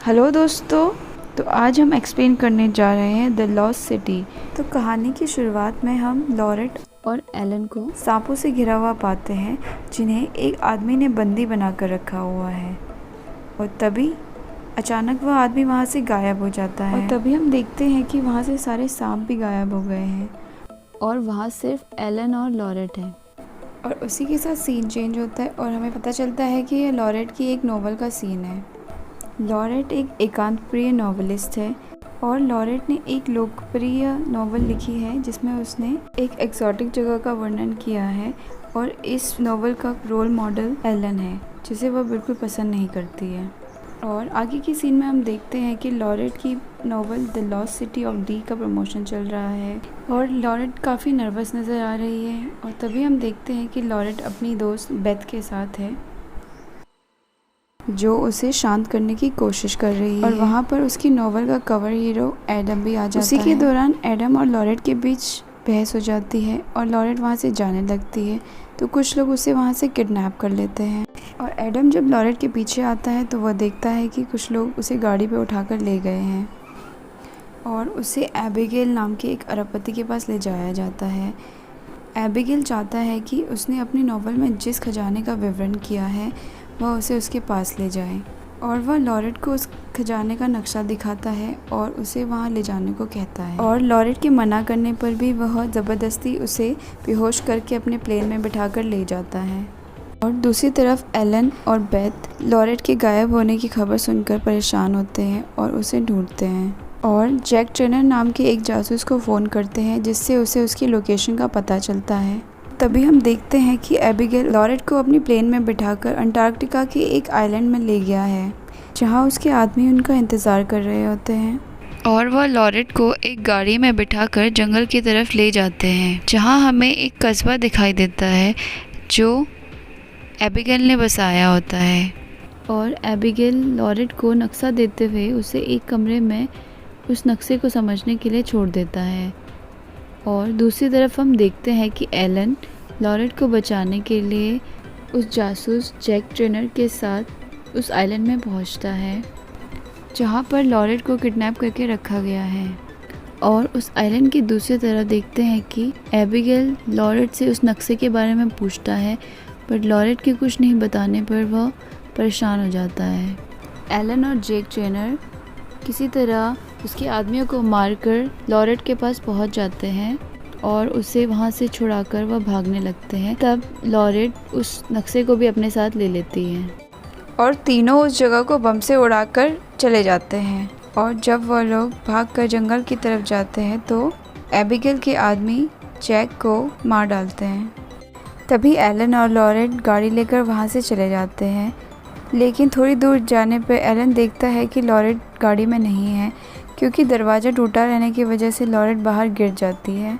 Hello दोस्तों। तो आज हम एक्सप्लेन करने जा रहे हैं द लॉस्ट सिटी। तो कहानी की शुरुआत में हम लॉरेट और एलन को सांपों से घिरा हुआ पाते हैं, जिन्हें एक आदमी ने बंदी बनाकर रखा हुआ है। और तभी अचानक वह आदमी वहाँ से गायब हो जाता है। और तभी हम देखते हैं कि वहाँ से सारे सांप भी गायब हो गए हैं और वहाँ सिर्फ एलन और लॉरेट है। और उसी के साथ सीन चेंज होता है और हमें पता चलता है कि ये लॉरेट की एक नोवेल का सीन है। लॉरेट एक एकांत प्रिय नॉवेलिस्ट है और लॉरेट ने एक लोकप्रिय नॉवल लिखी है जिसमें उसने एक एक्सोटिक जगह का वर्णन किया है। और इस नॉवल का रोल मॉडल एलन है, जिसे वह बिल्कुल पसंद नहीं करती है। और आगे की सीन में हम देखते हैं कि लॉरेट की novel the lost city of D का प्रमोशन चल रहा है और लॉरेट काफ़ी नर्वस नज़र आ रही है। और तभी हम देखते हैं कि लॉरेट अपनी दोस्त बेथ के साथ है, जो उसे शांत करने की कोशिश कर रही है। और वहाँ पर उसकी नॉवल का कवर हीरो एडम भी आ जाता है। उसी के दौरान एडम और लॉरेट के बीच बहस हो जाती है और लॉरेट वहाँ से जाने लगती है। तो कुछ लोग उसे वहाँ से किडनैप कर लेते हैं। और एडम जब लॉरेट के पीछे आता है तो वह देखता है कि कुछ लोग उसे गाड़ी पे उठाकर ले गए हैं और उसे एबिगेल नाम के एक अरबपति के पास ले जाया जाता है। एबिगेल चाहता है कि उसने अपनी नॉवल में जिस खजाने का विवरण किया है वह उसे उसके पास ले जाए। और वह लॉरेट को उस खजाने का नक्शा दिखाता है और उसे वहाँ ले जाने को कहता है। और लॉरेट के मना करने पर भी वह ज़बरदस्ती उसे बेहोश करके अपने प्लेन में बिठाकर ले जाता है। और दूसरी तरफ एलन और बेथ लॉरेट के गायब होने की खबर सुनकर परेशान होते हैं और उसे ढूंढते हैं और जैक ट्रेनर नाम के एक जासूस को फ़ोन करते हैं, जिससे उसे उसकी लोकेशन का पता चलता है। तभी हम देखते हैं कि एबिगेल लॉरेट को अपनी प्लेन में बिठाकर अंटार्कटिका के एक आइलैंड में ले गया है, जहां उसके आदमी उनका इंतज़ार कर रहे होते हैं। और वह लॉरेट को एक गाड़ी में बिठाकर जंगल की तरफ ले जाते हैं, जहां हमें एक कस्बा दिखाई देता है जो एबिगेल ने बसाया होता है। और एबिगेल लॉरेट को नक्शा देते हुए उसे एक कमरे में उस नक्शे को समझने के लिए छोड़ देता है। और दूसरी तरफ हम देखते हैं कि एलन लॉरेट को बचाने के लिए उस जासूस जैक ट्रेनर के साथ उस आइलैंड में पहुंचता है, जहां पर लॉरेट को किडनैप करके रखा गया है। और उस आइलैंड की दूसरी तरफ देखते हैं कि एबिगेल लॉरेट से उस नक्शे के बारे में पूछता है, पर लॉरेट के कुछ नहीं बताने पर वह परेशान हो जाता है। एलन और जैक ट्रेनर किसी तरह उसके आदमियों को मारकर लॉरेट के पास पहुंच जाते हैं और उसे वहां से छुड़ाकर वह भागने लगते हैं। तब लॉरेट उस नक्शे को भी अपने साथ ले लेती है और तीनों उस जगह को बम से उड़ाकर चले जाते हैं। और जब वह लोग भागकर जंगल की तरफ जाते हैं तो एबिगेल के आदमी जैक को मार डालते हैं। तभी एलन और लॉरेट गाड़ी लेकर वहां से चले जाते हैं, लेकिन थोड़ी दूर जाने पर एलन देखता है कि लॉरेट गाड़ी में नहीं है, क्योंकि दरवाज़ा टूटा रहने की वजह से लॉरेट बाहर गिर जाती है।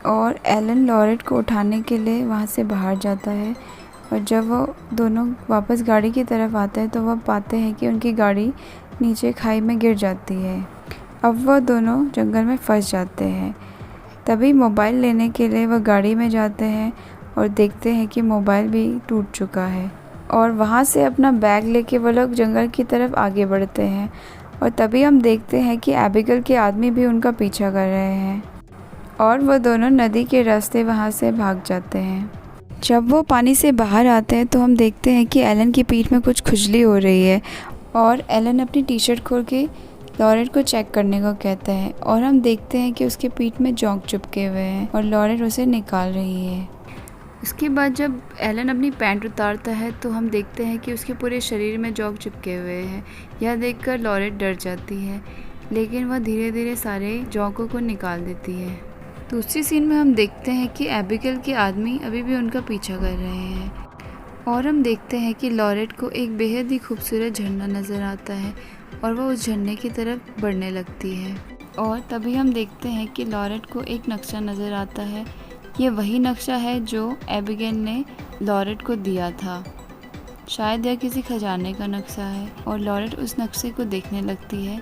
और एलन लॉरेट को उठाने के लिए वहाँ से बाहर जाता है। और जब वो दोनों वापस गाड़ी की तरफ आते हैं तो वह पाते हैं कि उनकी गाड़ी नीचे खाई में गिर जाती है। अब वह दोनों जंगल में फंस जाते हैं। तभी मोबाइल लेने के लिए वह गाड़ी में जाते हैं और देखते हैं कि मोबाइल भी टूट चुका है। और वहाँ से अपना बैग लेके वो लोग जंगल की तरफ आगे बढ़ते हैं। और तभी हम देखते हैं कि एबिगेल के आदमी भी उनका पीछा कर रहे हैं और वो दोनों नदी के रास्ते वहाँ से भाग जाते हैं। जब वो पानी से बाहर आते हैं तो हम देखते हैं कि एलन की पीठ में कुछ खुजली हो रही है और एलन अपनी टी शर्ट खोल के लॉरेट को चेक करने को कहता है। और हम देखते हैं कि उसके पीठ में जोंक चिपके हुए हैं और लॉरेट उसे निकाल रही है। इसके बाद जब एलन अपनी पैंट उतारता है तो हम देखते हैं कि उसके पूरे शरीर में जोंक चिपके हुए हैं। यह देखकर लॉरेट डर जाती है, लेकिन वह धीरे धीरे सारे जोंकों को निकाल देती है। दूसरी सीन में हम देखते हैं कि एबिगेल के आदमी अभी भी उनका पीछा कर रहे हैं और हम देखते हैं कि लॉरेट को एक बेहद ही खूबसूरत झरना नज़र आता है और वह उस झरने की तरफ बढ़ने लगती है। और तभी हम देखते हैं कि लॉरेट को एक नक्शा नज़र आता है। ये वही नक्शा है जो एबिगेल ने लॉरेट को दिया था। शायद यह किसी खजाने का नक्शा है और लॉरेट उस नक्शे को देखने लगती है,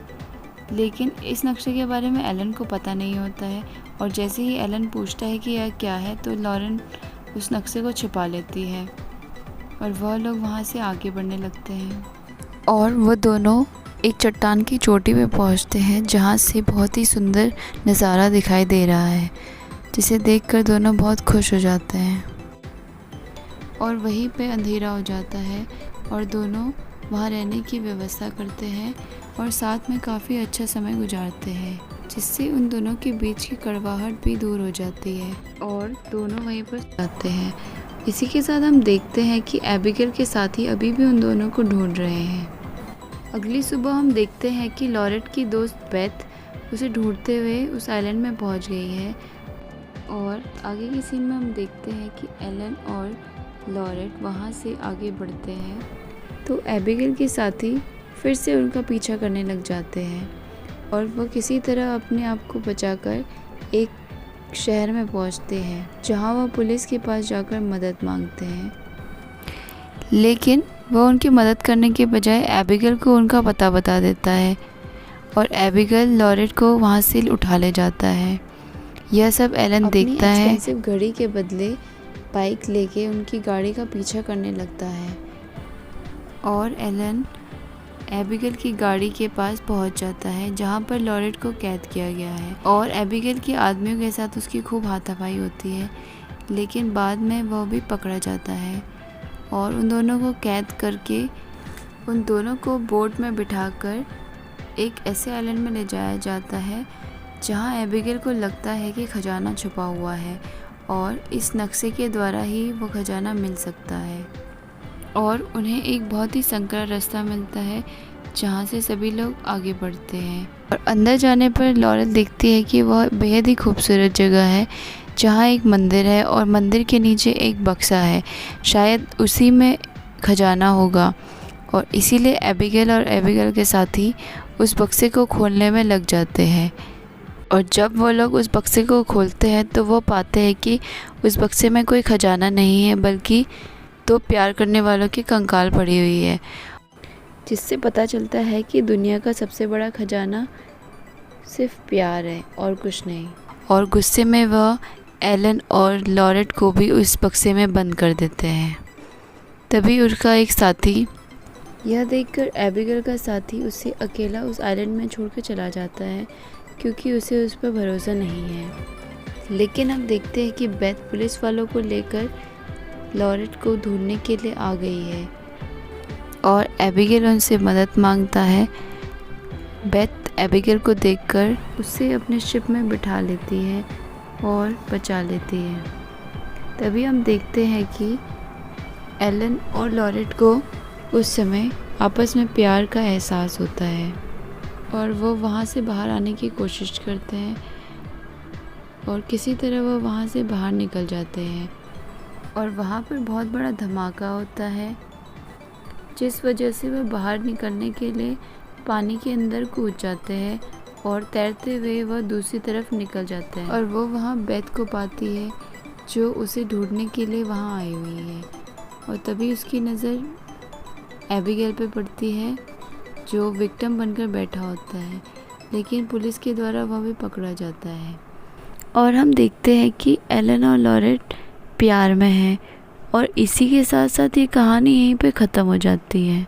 लेकिन इस नक्शे के बारे में एलन को पता नहीं होता है। और जैसे ही एलन पूछता है कि यह क्या है तो लॉरेट उस नक्शे को छिपा लेती है। और वह लोग वहाँ से आगे बढ़ने लगते हैं और वह दोनों एक चट्टान की चोटी पे पहुंचते हैं जहां से बहुत ही सुंदर नज़ारा दिखाई दे रहा है, जिसे देखकर दोनों बहुत खुश हो जाते हैं। और वहीं पे अंधेरा हो जाता है और दोनों वहाँ रहने की व्यवस्था करते हैं और साथ में काफ़ी अच्छा समय गुजारते हैं, जिससे उन दोनों के बीच की कड़वाहट भी दूर हो जाती है और दोनों वहीं पर जाते हैं। इसी के साथ हम देखते हैं कि एबिगेल के साथी अभी भी उन दोनों को ढूंढ रहे हैं। अगली सुबह हम देखते हैं कि लॉरेट की दोस्त बेथ उसे ढूंढते हुए उस आइलैंड में पहुंच गई है। और आगे की सीन में हम देखते हैं कि एलन और लॉरेट वहां से आगे बढ़ते हैं तो एबिगेल के साथी फिर से उनका पीछा करने लग जाते हैं और वो किसी तरह अपने आप को बचाकर एक शहर में पहुंचते हैं जहां वह पुलिस के पास जाकर मदद मांगते हैं। लेकिन वह उनकी मदद करने के बजाय एबिगेल को उनका पता बता देता है और एबिगेल लॉरेट को वहां से उठा ले जाता है। यह सब एलन देखता है। सिर्फ घड़ी के बदले बाइक लेके उनकी गाड़ी का पीछा करने लगता है और एलन एबिगेल की गाड़ी के पास पहुंच जाता है जहां पर लॉरेट को कैद किया गया है और एबिगेल के आदमियों के साथ उसकी खूब हाथापाई होती है, लेकिन बाद में वह भी पकड़ा जाता है और उन दोनों को कैद करके उन दोनों को बोट में बिठाकर एक ऐसे आइलैंड में ले जाया जाता है जहां एबिगेल को लगता है कि खजाना छुपा हुआ है और इस नक्शे के द्वारा ही वो खजाना मिल सकता है। और उन्हें एक बहुत ही संकरा रास्ता मिलता है जहां से सभी लोग आगे बढ़ते हैं और अंदर जाने पर लॉरेट देखती है कि वह बेहद ही खूबसूरत जगह है जहां एक मंदिर है और मंदिर के नीचे एक बक्सा है, शायद उसी में खजाना होगा और इसीलिए एबिगेल और एबिगेल के साथी उस बक्से को खोलने में लग जाते हैं। और जब वो लोग उस बक्से को खोलते हैं तो वो पाते हैं कि उस बक्से में कोई खजाना नहीं है बल्कि दो प्यार करने वालों की कंकाल पड़ी हुई है, जिससे पता चलता है कि दुनिया का सबसे बड़ा खजाना सिर्फ प्यार है और कुछ नहीं। और गुस्से में वह एलन और लॉरेट को भी उस बक्से में बंद कर देते हैं। तभी उसका एक साथी यह देखकर एबिगेल का साथी उसे अकेला उस आइलैंड में छोड़कर चला जाता है क्योंकि उसे उस पर भरोसा नहीं है। लेकिन हम देखते हैं कि बेथ पुलिस वालों को लेकर लॉरेट को ढूंढने के लिए आ गई है और एबिगेल उनसे मदद मांगता है। बेथ एबिगेल को देखकर उसे अपने शिप में बिठा लेती है और बचा लेती है। तभी हम देखते हैं कि एलन और लॉरेट को उस समय आपस में प्यार का एहसास होता है और वो वहाँ से बाहर आने की कोशिश करते हैं और किसी तरह वो वहाँ से बाहर निकल जाते हैं और वहाँ पर बहुत बड़ा धमाका होता है, जिस वजह से वह बाहर निकलने के लिए पानी के अंदर कूद जाते हैं और तैरते हुए वह दूसरी तरफ निकल जाते हैं और वो वहाँ बेथ को पाती है जो उसे ढूंढने के लिए वहाँ आई हुई है। और तभी उसकी नज़र एबिगेल पे पड़ती है जो विक्टिम बनकर बैठा होता है, लेकिन पुलिस के द्वारा वह भी पकड़ा जाता है। और हम देखते हैं कि एलन और लॉरेट प्यार में हैं और इसी के साथ साथ ये कहानी यहीं पे ख़त्म हो जाती है।